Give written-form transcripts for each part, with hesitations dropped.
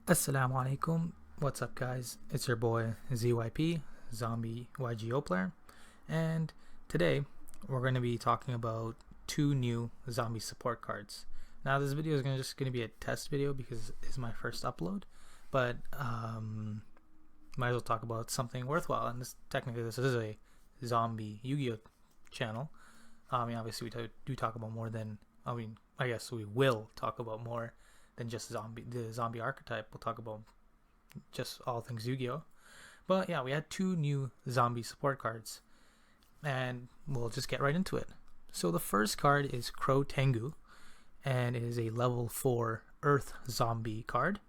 Assalamu alaikum. What's up, guys? It's your boy ZYP, Zombie YGO player, and today we're going to be talking about two new zombie support cards. Now, this video is just going to be a test video because it's my first upload, but might as well talk about something worthwhile. And this is a zombie Yu-Gi-Oh channel. Obviously, we do talk about more than. I guess we will talk about more than just the zombie archetype. We'll talk about just all things Yu-Gi-Oh. But yeah, we had two new zombie support cards, and we'll just get right into it. So the first card is Crow Tengu, and it is a level 4 Earth zombie card.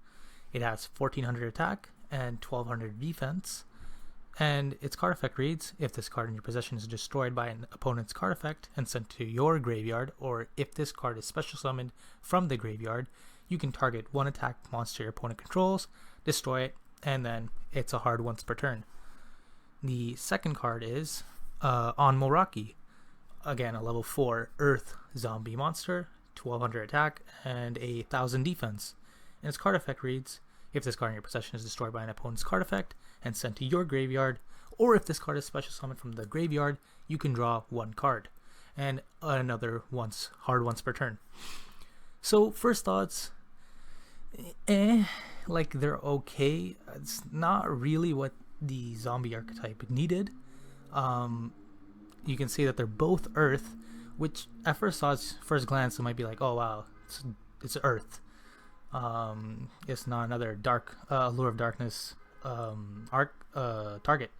It has 1400 attack and 1200 defense, and its card effect reads: if this card in your possession is destroyed by an opponent's card effect and sent to your graveyard, or if this card is special summoned from the graveyard, you can target one attack monster your opponent controls, destroy it, and then it's a hard once per turn. The second card is On Moraki. Again, a level 4 Earth zombie monster, 1200 attack, and 1000 defense. And its card effect reads: if this card in your possession is destroyed by an opponent's card effect and sent to your graveyard, or if this card is special summoned from the graveyard, you can draw one card, and another hard once per turn. So first thoughts, they're okay. It's not really what the zombie archetype needed. You can see that they're both Earth, which at first glance it might be like, oh wow, it's Earth. It's not another dark Allure of Darkness target.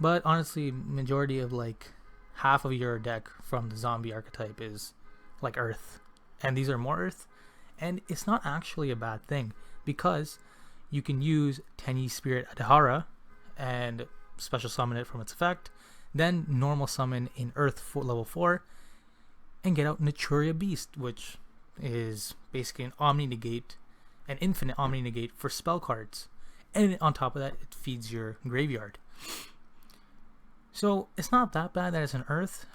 But honestly, majority of half of your deck from the zombie archetype is like Earth, and these are more Earth. And it's not actually a bad thing, because you can use Tenyi Spirit Adhara and special summon it from its effect, then normal summon in Earth level 4 and get out Naturia Beast, which is basically an infinite Omni Negate for spell cards. And on top of that, it feeds your graveyard. So it's not that bad that it's an Earth.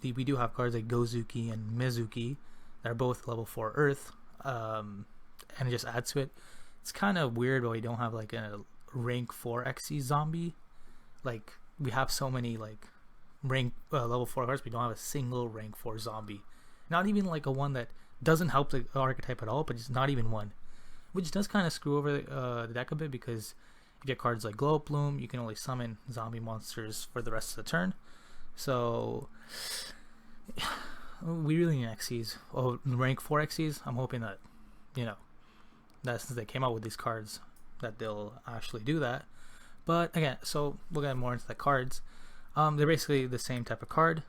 We do have cards like Gozuki and Mizuki that are both level 4 Earth. And it just adds to it. It's kind of weird but we don't have a rank 4 XC zombie. We have so many rank level 4 cards, we don't have a single rank 4 zombie. Not even a one that doesn't help the archetype at all, but just not even one. Which does kind of screw over the deck a bit, because you get cards like Glow Up Bloom, you can only summon zombie monsters for the rest of the turn. So we really need XCs. Rank 4 XCs. I'm hoping that, that since they came out with these cards, that they'll actually do that. But again, so we'll get more into the cards. They're basically the same type of card.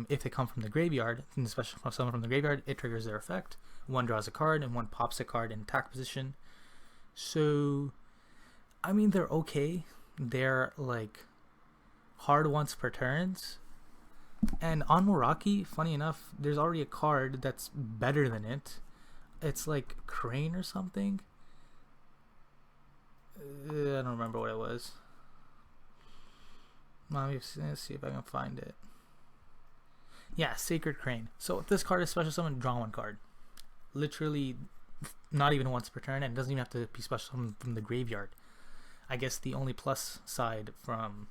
If they come from the graveyard, and especially from someone from the graveyard, it triggers their effect. One draws a card and one pops a card in attack position. So, they're okay. They're hard once per turns. And on Moraki, funny enough, there's already a card that's better than it. It's Crane or something. I don't remember what it was. Let's see if I can find it. Yeah, Sacred Crane. So if this card is special summoned, draw one card. Literally, not even once per turn, and it doesn't even have to be special summoned from the graveyard. I guess the only plus side from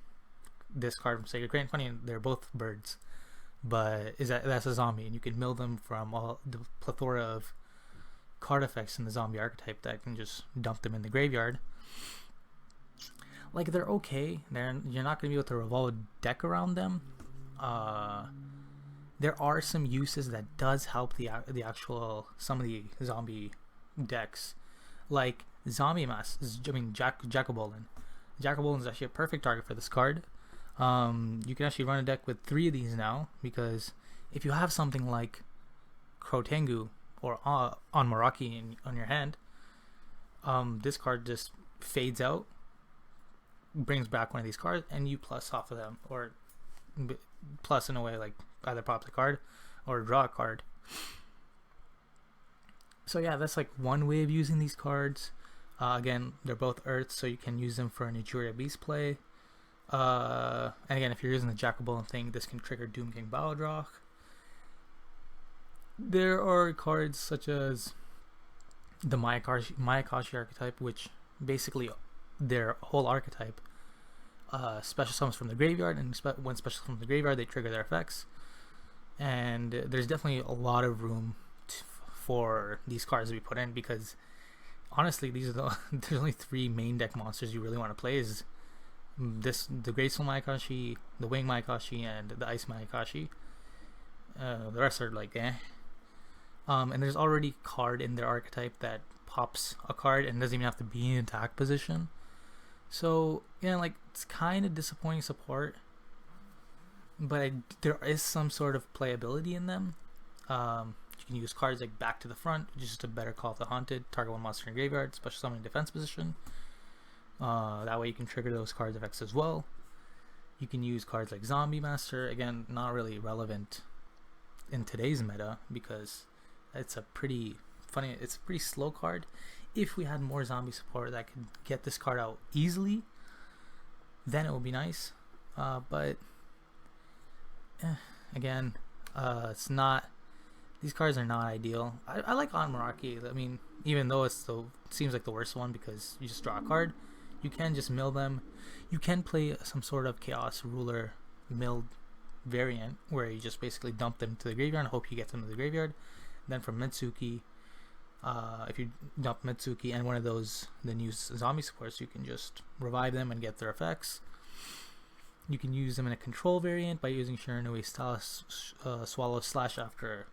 this card from Sacred Crane, funny, they're both birds, but that's a zombie, and you can mill them from all the plethora of card effects in the zombie archetype that can just dump them in the graveyard. They're okay. You're not going to be able to revolve a deck around them. There are some uses that does help some of the zombie decks, like Zombie Mass. Jackobolin. Jackobolin is actually a perfect target for this card. You can actually run a deck with 3 of these now, because if you have something like Crow Tengu or On Moraki on your hand, this card just fades out, brings back one of these cards, and you plus off of them, or plus in a way, either pop the card or draw a card. So yeah, that's one way of using these cards. Again, they're both Earth, so you can use them for a Naturia Beast play. And again, if you're using the Jackobolin thing, this can trigger Doom King Baladroch. There are cards such as the Mayakashi archetype, which basically their whole archetype special summons from the graveyard, and when special summons from the graveyard, they trigger their effects. And there's definitely a lot of room for these cards to be put in, because honestly, these are there's only 3 main deck monsters you really want to play. Is the Graceful Mayakashi, the Wing Mayakashi, and the Ice Mayakashi. The rest are like eh. And there's already a card in their archetype that pops a card and doesn't even have to be in attack position. So yeah, like, it's kind of disappointing support, but there is some sort of playability in them. You can use cards like Back to the Front, which is just a better Call of the Haunted, target 1 monster in graveyard, special summon in defense position. That way you can trigger those cards' effects as well. You can use cards like Zombie Master, again, not really relevant in today's meta because it's a pretty slow card. If we had more zombie support that could get this card out easily, then it would be nice. But again, it's not. These cards are not ideal. I like Anmaraki. I mean, even though it seems like the worst one because you just draw a card, you can just mill them. You can play some sort of Chaos Ruler milled variant where you just basically dump them to the graveyard and hope you get them to the graveyard. Then from Mitsuki, if you dump Mitsuki and one of the new zombie supports, you can just revive them and get their effects. You can use them in a control variant by using Shiranui Swallow Slash after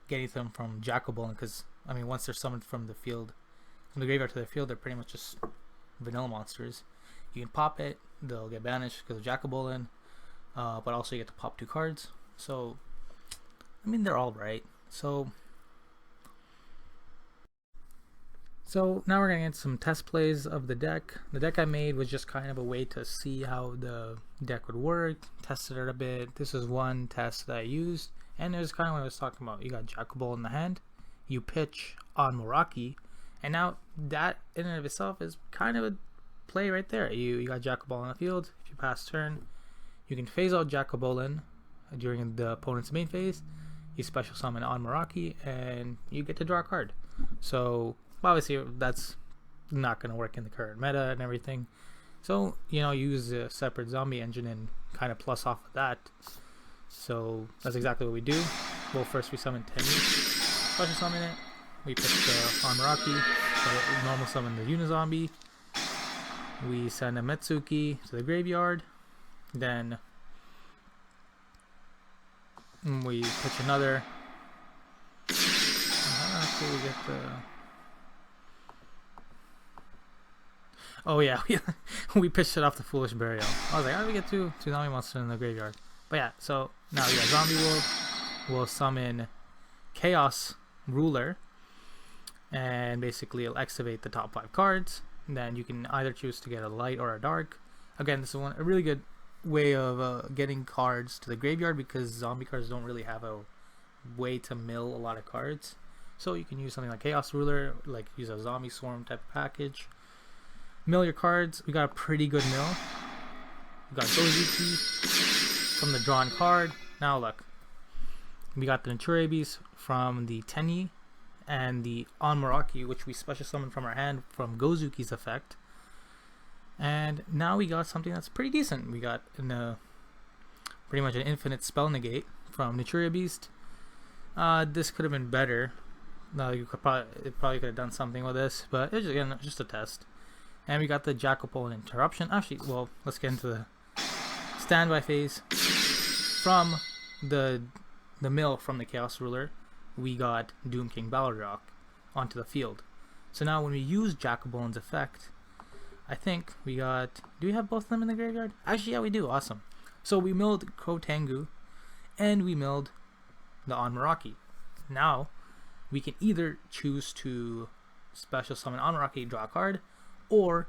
getting them from Jackalbolin, because I mean, once they're summoned from the field, from the graveyard to the field, they're pretty much just vanilla monsters. You can pop it, they'll get banished because of Jackalbolin, but also you get to pop 2 cards. So I mean, they're all right. So now we're going to get some test plays of the deck. The deck I made was just kind of a way to see how the deck would work, tested it a bit. This is one test that I used, and it was kind of what I was talking about. You got Jackalbolt in the hand, you pitch on Moraki, and now that in and of itself is kind of a play right there. You got Jackalbolt on the field. If you pass turn, you can phase out Jackalbolin during the opponent's main phase. You special summon on Moraki, and you get to draw a card. So obviously that's not going to work in the current meta and everything. So, you know, use a separate zombie engine and kind of plus off of that. So that's exactly what we do. Well, first we summon Tenyi, special summon it. We put the Anmaraki, so normal summon the Unizombie. We send a Metsuki to the graveyard. Then we pitch another. After we get the... Oh yeah, we pitched it off the Foolish Burial. I was like, how do we get two zombie monsters in the graveyard? But yeah, so now we got Zombie World. We'll summon Chaos Ruler, and basically it'll activate the top 5 cards. And then you can either choose to get a light or a dark. Again, this is a really good way of getting cards to the graveyard, because zombie cards don't really have a way to mill a lot of cards. So you can use something like Chaos Ruler, like use a Zombie Swarm type of package. Mill your cards. We got a pretty good mill. We got Gozuki from the drawn card. Now look, we got the Nature Beast from the Tenyi and the Anmaraki, which we special summoned from our hand from Gozuki's effect. And now we got something that's pretty decent. We got pretty much an infinite spell negate from Nature Beast. This could have been better. It probably could have done something with this, but it's just a test. And we got the Jackalbolt interruption. Actually, well, let's get into the standby phase. From the mill from the Chaos Ruler, we got Doom King Balrog onto the field. So now when we use Jackalbolt's effect, I think we got... Do we have both of them in the graveyard? Actually, yeah, we do. Awesome. So we milled Krotengu, and we milled the Anmaraki. Now, we can either choose to special summon Anmaraki, draw a card, or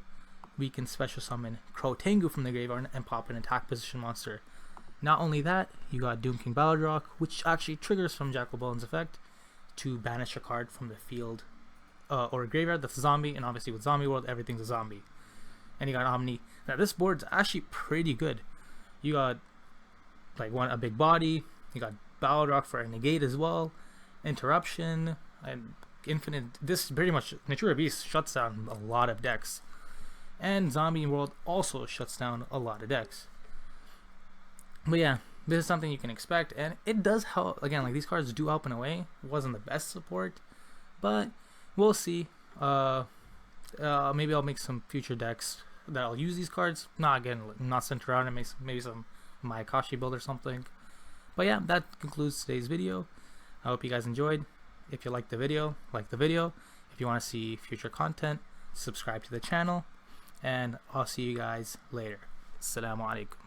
we can special summon Krotengu from the graveyard and pop an attack position monster. Not only that, you got Doom King Balrog, which actually triggers from Jackalbolt's effect to banish a card from the field or a graveyard that's a zombie, and obviously with Zombie World, everything's a zombie. And you got Omni. Now this board's actually pretty good. You got like a big body, you got Balrog for a negate as well, interruption, and infinite. This pretty much Natura Beast shuts down a lot of decks, and Zombie World also shuts down a lot of decks. But yeah, this is something you can expect, and it does help. Again, like these cards do help in a way. It wasn't the best support, but we'll see. Maybe I'll make some future decks that I'll use these cards. Not centered around it. Make maybe some Mayakashi build or something. But yeah, that concludes today's video. I hope you guys enjoyed. If you liked the video, like the video. If you want to see future content, subscribe to the channel, and I'll see you guys later. Assalamu alaikum.